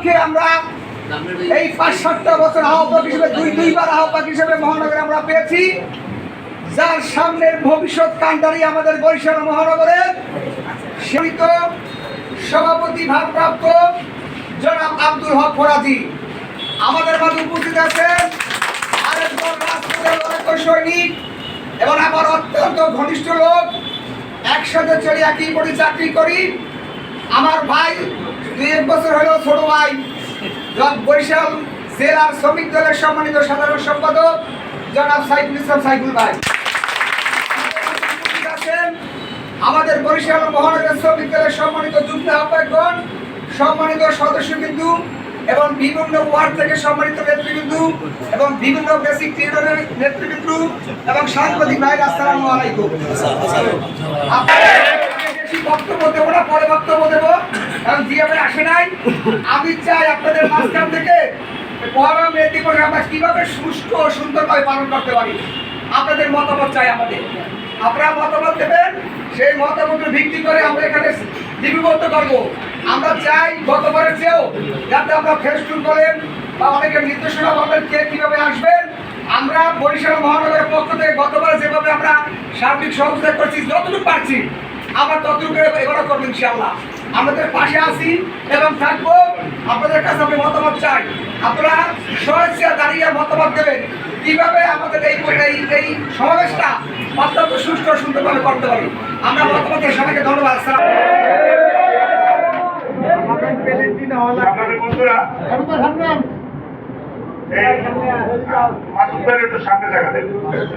লক্ষ্যে আমরা এই ৫-৭টা বছর আহ্বায়ক হিসেবে দুইবার আহ্বায়ক হিসেবে মহানগরে আমরা পেয়েছি, যার সামনের ভবিষ্যৎ কান্ডারি আমাদের বরিশাল মহানগরের সীমিত সভাপতি ভারপ্রাপ্ত জনাব আব্দুল হক ফরাজি। আমাদের মাঝে উপস্থিত আছেন আরেকজন রাজপথের লড়াকু সৈনিক এবং আমার অত্যন্ত ঘনিষ্ঠ লোক, একসাথে চলে একই পড়ি চাকরি করি, আমার ভাই 2-1 বছর হলো ছোট ভাই, বরিশাল জেলার শ্রমিক দলের সম্মানিত সাধারণ সম্পাদক জনাব সাইফুল ইসলাম সাইফুল ভাই। আমাদের বরিশাল মহানগর শ্রমিক দলের সম্মানিত যুগ্ম আহ্বায়কগণ, সম্মানিত সদস্যবিন্দু এবং বিভিন্ন ওয়ার্ড থেকে সম্মানিত নেতৃবৃন্দ এবং বিভিন্ন বেসিক ইউনিয়নের নেতৃবৃন্দ এবং সাংবাদিক ভাই, আসসালামু আলাইকুম। বেশি বক্তব্য দেবো না, পরে বক্তব্য দেবো, কারণ জিয়াবে আসে নাই। আমি চাই আপনাদের মাঝখান থেকে মহরম ঈদ দিবস আমরা কিভাবে সুষ্ঠু ও সুন্দরভাবে পালন করতে পারি, আপনাদের মতামত চাই আমাদের। আপনারা মতামত দেবেন, সেই মতামতের ভিত্তি করে আমরা এখানে লিপিবদ্ধ করবো। আমরা চাই গতবারের চেয়েও যাতে আমরা ফেস্টুন করেন বা অনেকের নির্দেশনা পাবেন কে কিভাবে আসবেন। আমরা বরিশাল মহানগরের পক্ষ থেকে গতবার যেভাবে আমরা সার্বিক সহযোগিতা করছি, যতটুকু পারছি আমরা ততটুকু এবারও করবো ইনশাআল্লাহ। আমাদের পাশে আছি এবং থাকবো। আপনাদের কাছে আমি মতামত চাই, আপনারা স্বেচ্ছা দাঁড়িয়ে মতামত দেবেন কিভাবে আমাদের এই সমাবেশটা অত্যন্ত সুষ্ঠু সুন্দরভাবে করতে পারি। আমরা মতামতের সবাইকে ধন্যবাদ। সামনে জায়গা